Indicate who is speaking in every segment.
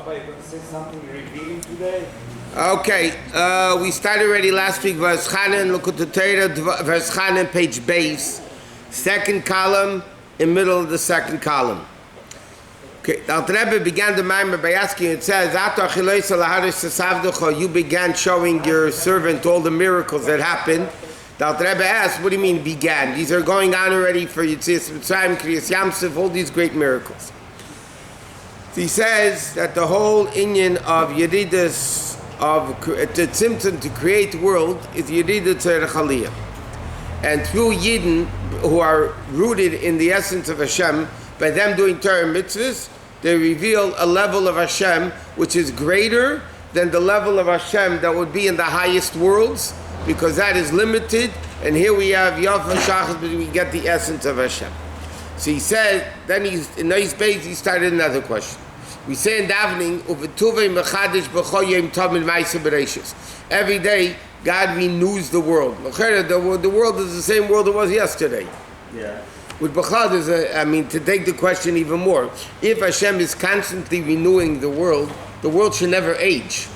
Speaker 1: Rabbi, you going to say something revealing today?
Speaker 2: Okay, we started already last week. Vaetchanan, Likkutei, Vaetchanan, page base, second column, in middle of the second column. Okay, the Rabbi began the Maimer by asking. It says, "You began showing your servant all the miracles that happened." The Rabbi asked, "What do you mean began? These are going on already for Yitzias Mitzrayim, Kriyas Yamsuf, all these great miracles." He says that the whole inyan of Yeridas, of the symptom to create the world, is Yeridas Tzarech Aliyah. And through Yidden, who are rooted in the essence of Hashem, by them doing Torah mitzvahs, they reveal a level of Hashem which is greater than the level of Hashem that would be in the highest worlds, because that is limited. And here we have Yafah Shachas, but we get the essence of Hashem. So he said, then he's in nice base, he started another question. We say in davening, every day God renews the world. The world is the same world it was yesterday.
Speaker 1: Yeah.
Speaker 2: With Bechad is to take the question even more, if Hashem is constantly renewing the world should never age.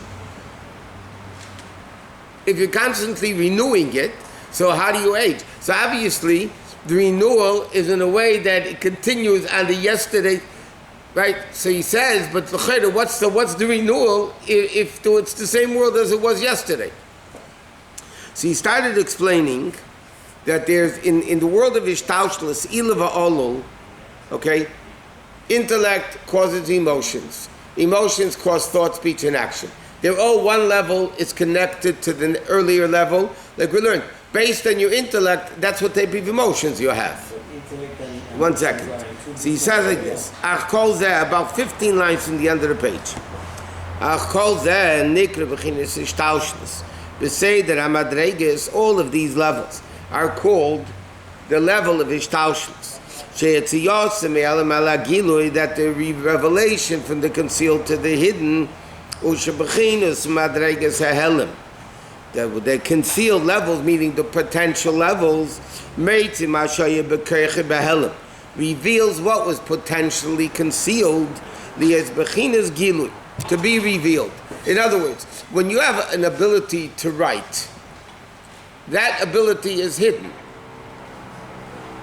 Speaker 2: If you're constantly renewing it, so how do you age? So obviously, the renewal is in a way that it continues on the yesterday, right? So he says, but what's the renewal if it's the same world as it was yesterday? So he started explaining that there's in the world of Ishtaushlis, Ilava Olul, okay, intellect causes emotions. Emotions cause thought, speech, and action. They're all one level, it's connected to the earlier level. Like we learned, based on your intellect, that's what type of emotions you have. 1 second. So he says like this, Ach kol zeh, about 15 lines from the end of the page. Ach kol zeh, nikra b'chinas Ishtaushlis. They say that Hamadreges, all of these levels, are called the level of Ishtaushlis. That the revelation from the concealed to the hidden, the concealed levels, meaning the potential levels, reveals what was potentially concealed, to be revealed. In other words, when you have an ability to write, that ability is hidden.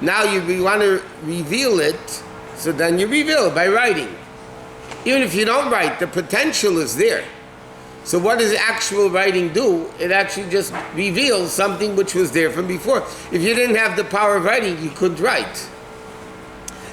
Speaker 2: Now you want to reveal it, so then you reveal it by writing. Even if you don't write, the potential is there. So what does actual writing do? It actually just reveals something which was there from before. If you didn't have the power of writing, you couldn't write.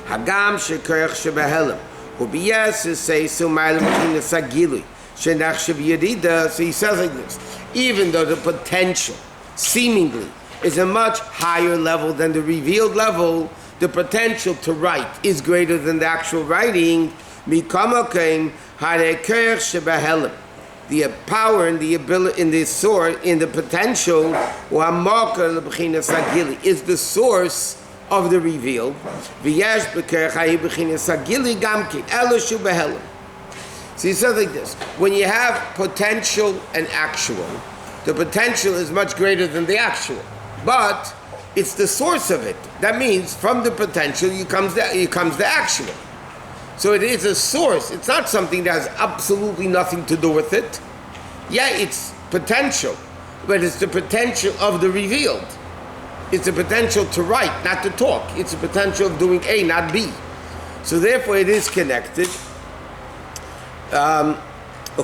Speaker 2: Hagam shekorach shebehelem. Hubiyas say so ma'alim sagili. Shenach shebiyadida. So he says like this: even though the potential seemingly is a much higher level than the revealed level, the potential to write is greater than the actual writing. The power and the ability in the source, in the potential, is the source of the revealed. So he says like this: when you have potential and actual, the potential is much greater than the actual, but it's the source of it. That means from the potential comes the actual. So it is a source. It's not something that has absolutely nothing to do with it. Yeah, it's potential, but it's the potential of the revealed. It's the potential to write, not to talk. It's the potential of doing A, not B. So therefore it is connected. Or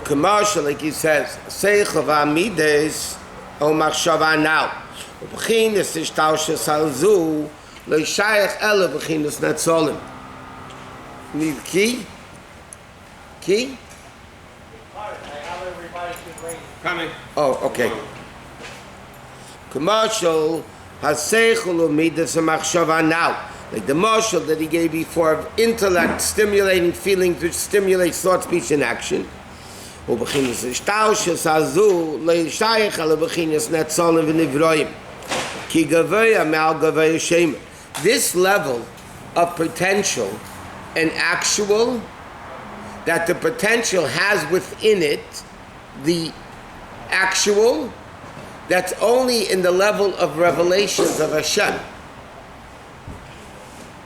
Speaker 2: commercial, like he says, Seichel v'amides o machshava now. B'chinas ishtaushas halzu lo shayach ela b'chinas netzolim. Need key? Key? Coming. Oh, okay. Commercial has seichel u'midas o machshava now. Like the marshal that he gave before of intellect stimulating feelings which stimulates thought, speech, and action. This level of potential and actual, that the potential has within it the actual, that's only in the level of revelations of Hashem.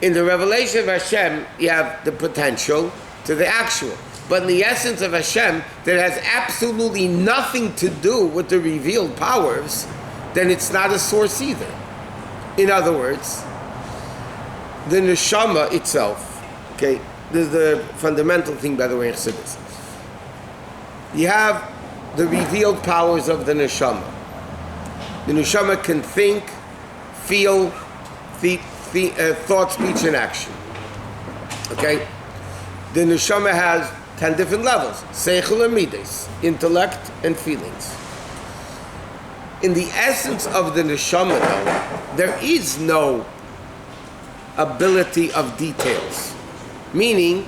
Speaker 2: In the revelation of Hashem, you have the potential to the actual. but in the essence of Hashem that has absolutely nothing to do with the revealed powers, then it's not a source either. In other words, the neshama itself, okay, this is the fundamental thing, by the way, in Chassidus. You have the revealed powers of the neshama. The neshama can think, feel, thought, speech, and action. Okay? The neshama has 10 different levels. Seichel and midas, intellect and feelings. In the essence of the neshama, though, there is no ability of details. Meaning,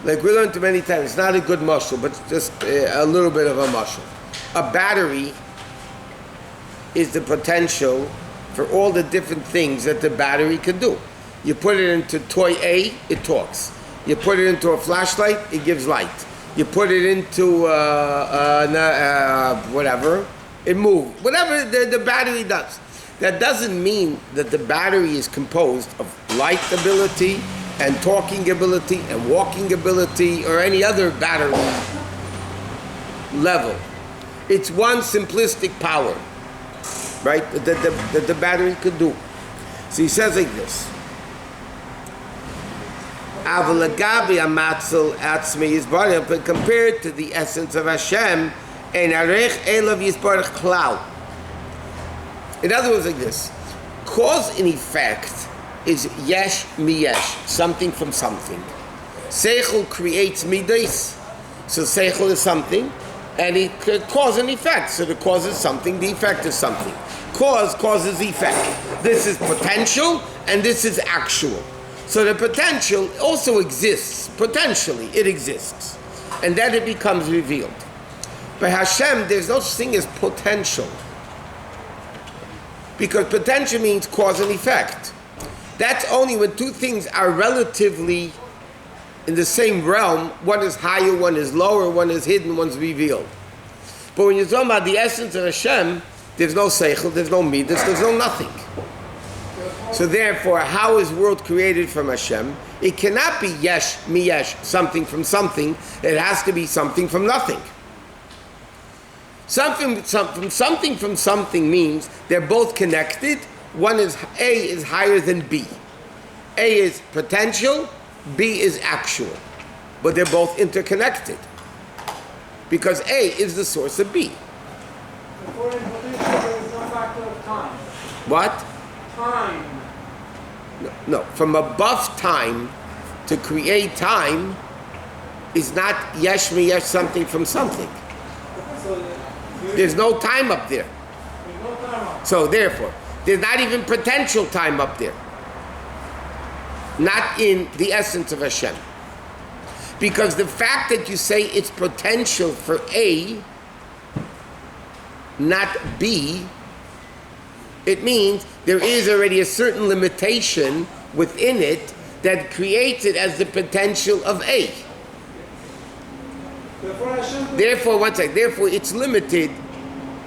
Speaker 2: like we learned many times, it's not a good muscle, but just a little bit of a muscle. A battery is the potential for all the different things that the battery can do. You put it into toy A, it talks. You put it into a flashlight, it gives light. You put it into whatever, it moves. Whatever the battery does. That doesn't mean that the battery is composed of light ability and talking ability and walking ability or any other battery level. It's one simplistic power, right, that the battery could do. So he says like this. But compared to the essence of Hashem, in other words, like this, cause and effect is yesh miyesh, something from something. Seichel creates midas, so seichel is something, and it cause and effect. So the cause is something, the effect is something. Cause causes effect. This is potential, and this is actual. So the potential also exists. Potentially, it exists. And then it becomes revealed. By Hashem, there's no such thing as potential. Because potential means cause and effect. That's only when two things are relatively in the same realm. One is higher, one is lower, one is hidden, one's revealed. But when you're talking about the essence of Hashem, there's no seichel, there's no midas, there's no nothing. So therefore, how is world created from Hashem? It cannot be yesh, miyesh, something from something. It has to be something from nothing. Something from something means they're both connected. One is, A is higher than B. A is potential, B is actual. But they're both interconnected. Because A is the source of B.
Speaker 1: According to potential, there is no factor of time.
Speaker 2: What?
Speaker 1: Time.
Speaker 2: No, from above time to create time is not yesh miyesh, something from something.
Speaker 1: So
Speaker 2: There's no time up there.
Speaker 1: there's no time up.
Speaker 2: So therefore, there's not even potential time up there. Not in the essence of Hashem. Because the fact that you say it's potential for A, not B, it means there is already a certain limitation within it that creates it as the potential of A. Therefore, it's limited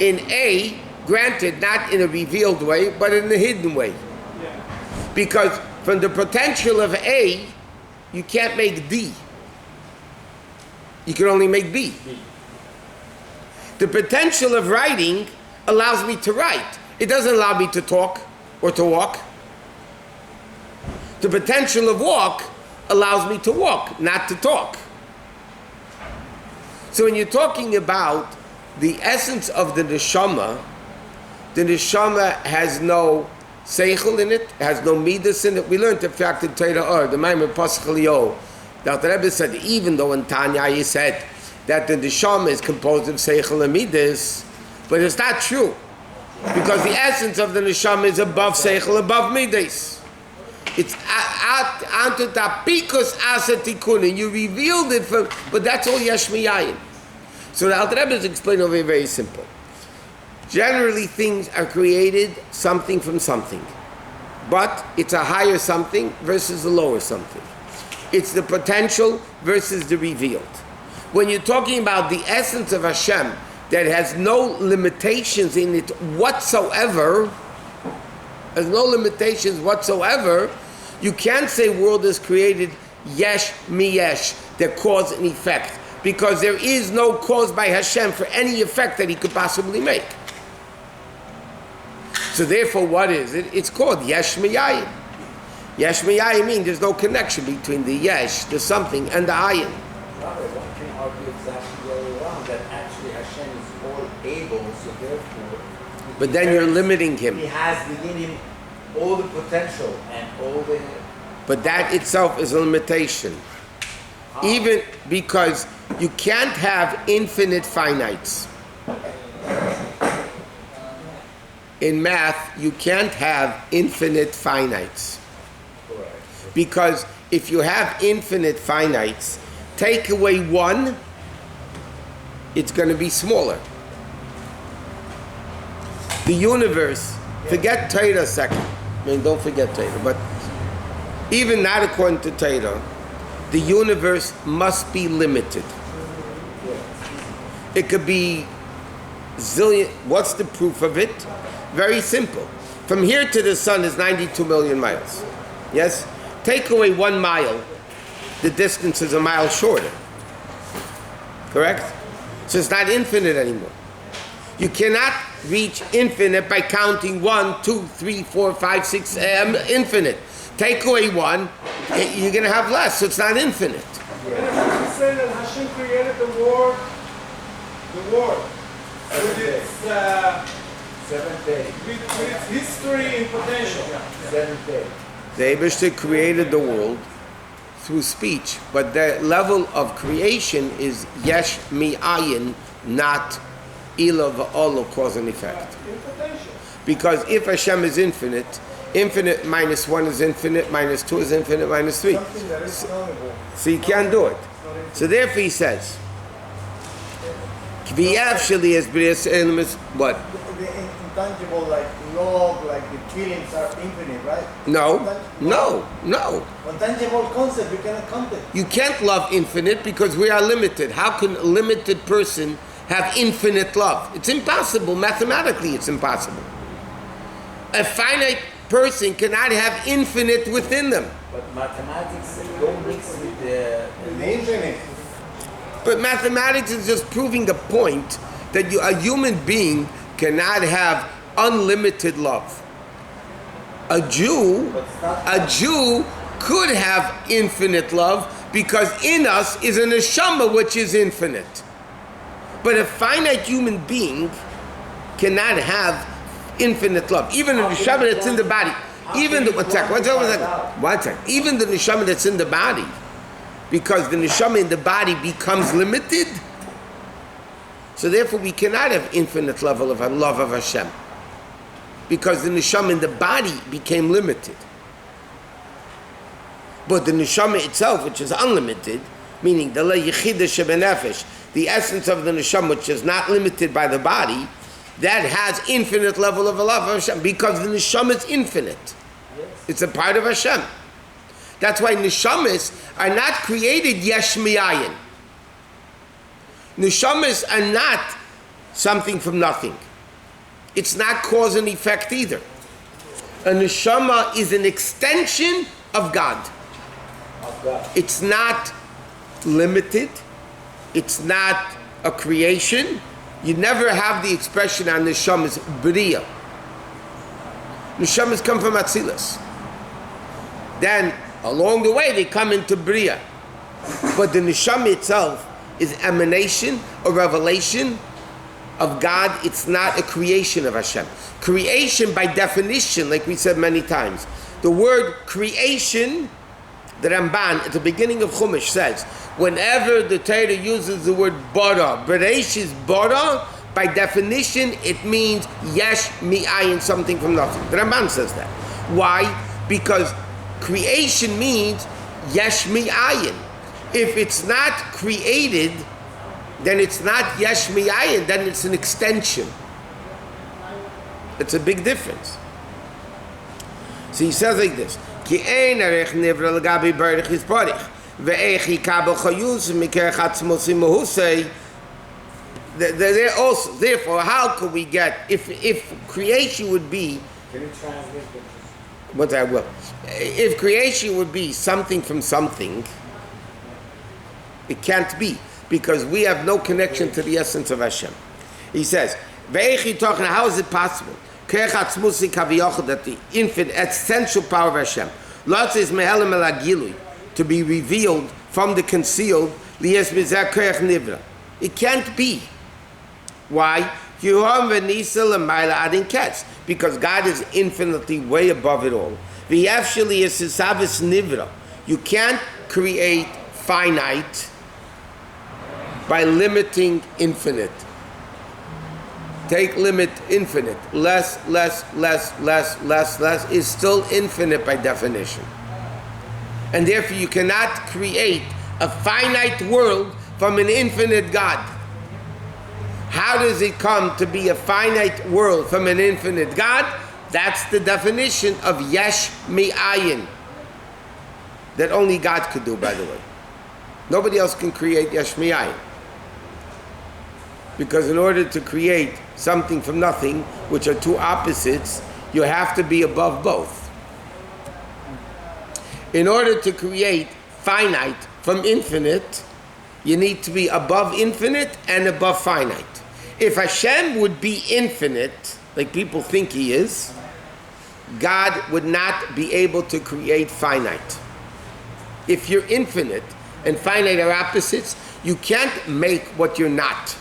Speaker 2: in A, granted not in a revealed way, but in a hidden way.
Speaker 1: Yeah.
Speaker 2: Because from the potential of A, you can't make D. You can only make B. The potential of writing allows me to write. It doesn't allow me to talk or to walk. The potential of walk allows me to walk, not to talk. So when you're talking about the essence of the neshama has no seichel in it, has no midas in it. We learned the fact in Torah, the Maimon Pasach Elio, that the Rebbe said, even though in Tanya he said that the neshama is composed of seichel and midas, but it's not true. Because the essence of the neshama is above seichel, above midas. It's onto tapikus asetikunin. You revealed it from, but that's all yesh miyayin. So the Alter Rebbe is explaining over here very simple. Generally, things are created something from something, but it's a higher something versus a lower something. It's the potential versus the revealed. When you're talking about the essence of Hashem that has no limitations in it whatsoever, you can't say world is created yesh miyesh, They're cause and effect. Because there is no cause by Hashem for any effect that he could possibly make. So therefore, what is it? It's called Yesh Miyayin. Yesh Miyayin means there's no connection between the Yesh, the something, and the Ayin.
Speaker 3: Rabbi, one can argue exactly the other way around, that actually Hashem is all able, so therefore...
Speaker 2: But then you're limiting him.
Speaker 3: He has within him all the potential and all the...
Speaker 2: But that itself is a limitation. Even because you can't have infinite finites. In math, you can't have infinite finites.
Speaker 3: Correct.
Speaker 2: Because if you have infinite finites, take away one, it's going to be smaller. The universe, forget Torah a second. I mean, don't forget Torah, but even not according to Torah, the universe must be limited. It could be zillion. What's the proof of it? Very simple. From here to the sun is 92 million miles. Yes? Take away 1 mile, the distance is a mile shorter. Correct? So it's not infinite anymore. You cannot reach infinite by counting 1, 2, 3, 4, 5, 6, infinite. Take away 1, you're going to have less, so it's not infinite.
Speaker 1: And if we say that Hashem created the world with its,
Speaker 3: 7th day.
Speaker 1: with its history and potential.
Speaker 3: 7th day.
Speaker 2: The Eibishter created the world through speech, but the level of creation is yesh mi'ayin, not ila v'olo, cause and effect.
Speaker 1: In potential.
Speaker 2: Because if Hashem is infinite, infinite minus 1 is infinite, minus 2 is infinite, minus 3.
Speaker 1: Something that is knowable.
Speaker 2: So you can't do it. So therefore he says, K'viyav sheli es b'rias ilmis, what?
Speaker 4: The intangible, like love, like the feelings are infinite, right?
Speaker 2: No.
Speaker 4: Intangible concept, you cannot count it.
Speaker 2: You can't love infinite because we are limited. How can a limited person have infinite love? It's impossible. Mathematically, it's impossible. A finite person cannot have infinite within them.
Speaker 3: But mathematics don't mix with the
Speaker 4: infinite.
Speaker 2: But mathematics is just proving the point that a human being cannot have unlimited love. A Jew could have infinite love because in us is a neshama which is infinite. But a finite human being cannot have infinite love. Even the neshama that's in the body. Even the one second. Even the neshama that's in the body, because the neshama in the body becomes limited. So therefore, we cannot have infinite level of love of Hashem, because the neshama in the body became limited. But the neshama itself, which is unlimited, meaning the le'yichida shebenefesh, the essence of the neshama, which is not limited by the body, that has infinite level of love of Hashem, because the neshama is infinite.
Speaker 3: Yes.
Speaker 2: It's a part of Hashem. That's why neshamas are not created yesh mi'ayin. Neshamas are not something from nothing. It's not cause and effect either. A neshama is an extension of God. It's not limited. It's not a creation. You never have the expression on neshamas bria. Neshamas come from Atzilus. Then along the way they come into bria. But the neshama itself is emanation or revelation of God. It's not a creation of Hashem. Creation by definition, like we said many times, the word creation, the Ramban at the beginning of Chumash says, whenever the Torah uses the word bara, bereish is bara, by definition it means yesh mi'ayin, something from nothing. The Ramban says that. Why? Because creation means yesh mi'ayin. If it's not created, then it's not yesh mi'ayin, then it's an extension. It's a big difference. So he says like this, Ki ein arech nivra l'gabi barich yisparich, ve'ech yikabel chayuz mikerech atzmos imuhusei. They're also, therefore, how could we get, if creation would be,
Speaker 3: Can you translate this?
Speaker 2: what I will, if creation would be something from something, It can't be, because we have no connection to the essence of Hashem. He says, how is it possible? That the infinite, essential power of Hashem, to be revealed from the concealed, it can't be. Why? Because God is infinitely way above it all. You can't create finite by limiting infinite. Take limit infinite. Less is still infinite by definition. And therefore you cannot create a finite world from an infinite God. How does it come to be a finite world from an infinite God? That's the definition of yesh mi'ayin. That only God could do, by the way. Nobody else can create yesh mi'ayin. Because in order to create something from nothing, which are two opposites, you have to be above both. In order to create finite from infinite, you need to be above infinite and above finite. If Hashem would be infinite, like people think he is, God would not be able to create finite. If you're infinite and finite are opposites, you can't make what you're not.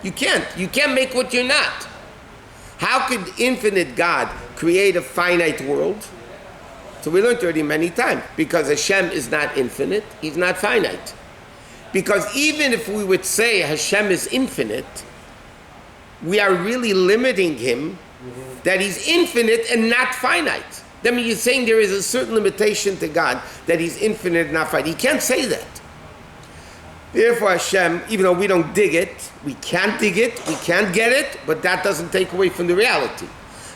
Speaker 2: You can't. You can't make what you're not. How could infinite God create a finite world? So we learned already many times. Because Hashem is not infinite, he's not finite. Because even if we would say Hashem is infinite, we are really limiting him that he's infinite and not finite. That means you're saying there is a certain limitation to God, that he's infinite and not finite. He can't say that. Therefore Hashem, even though we don't dig it, we can't dig it, we can't get it, but that doesn't take away from the reality.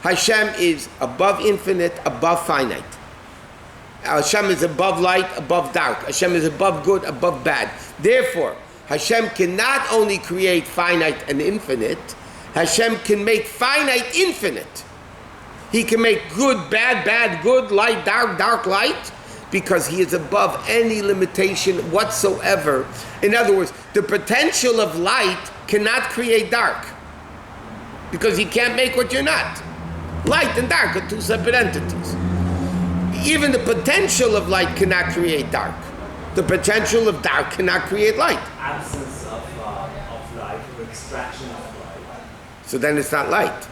Speaker 2: Hashem is above infinite, above finite. Hashem is above light, above dark. Hashem is above good, above bad. Therefore, Hashem can not only create finite and infinite, Hashem can make finite infinite. He can make good, bad, bad, good, light, dark, dark, light, because he is above any limitation whatsoever. In other words, the potential of light cannot create dark, because you can't make what you're not. Light and dark are two separate entities. Even the potential of light cannot create dark. The potential of dark cannot create light.
Speaker 3: Absence of light, or extraction of light.
Speaker 2: So then it's not light.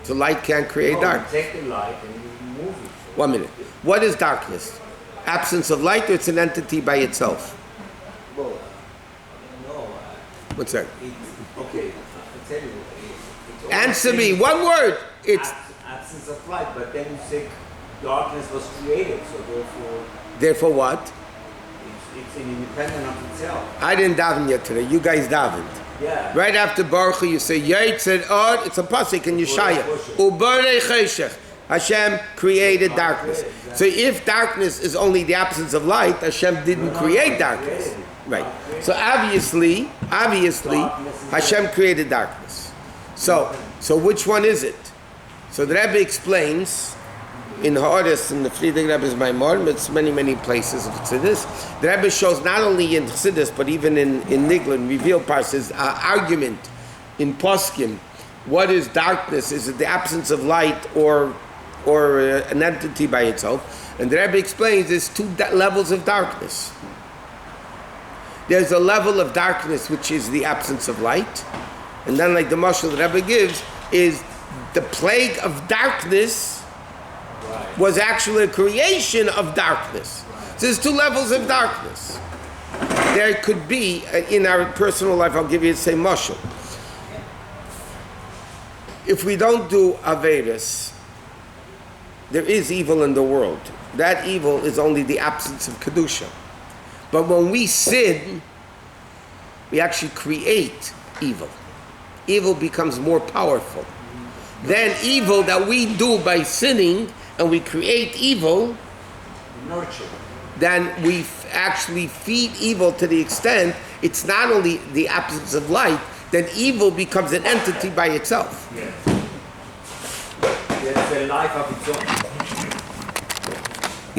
Speaker 2: So light can't create dark.
Speaker 3: You take the light and you move it.
Speaker 2: 1 minute. What is darkness? Absence of light, or it's an entity by itself?
Speaker 3: Well, no.
Speaker 2: What's that?
Speaker 3: Okay, I'll tell you.
Speaker 2: Answer me. One word. It's
Speaker 3: absence of light, but then you say darkness was created, so therefore...
Speaker 2: Therefore what?
Speaker 3: It's independent of itself.
Speaker 2: I didn't daven yet today. You guys davened.
Speaker 3: Yeah.
Speaker 2: Right after Baruch Hu, you say, Yaitzed Od, it's a pasuk in Yeshaya. Ubarei Cheshech. Hashem created darkness. So if darkness is only the absence of light, Hashem didn't create darkness. Right. So obviously, Hashem created darkness. So which one is it? So the Rabbi explains in Ha'aretz, in the Friedrich Rebbe's Maimor, but it's many places of Chassidus. The Rebbe shows not only in Chassidus, but even in Niglin, revealed parts, his argument in Poskim. What is darkness? Is it the absence of light or an entity by itself? And the Rebbe explains there's two levels of darkness. There's a level of darkness which is the absence of light. And then, like the mashal the Rebbe gives, is the plague of darkness was actually a creation of darkness. So there's two levels of darkness. There could be, in our personal life, I'll give you the same mashal. If we don't do Averis, there is evil in the world. That evil is only the absence of Kedusha. But when we sin, we actually create evil. Evil becomes more powerful. Then evil that we do by sinning, and we create evil,
Speaker 3: nurture.
Speaker 2: Then we actually feed evil to the extent it's not only the absence of light, then evil becomes an entity by itself.
Speaker 3: Yes. There's a life of its own.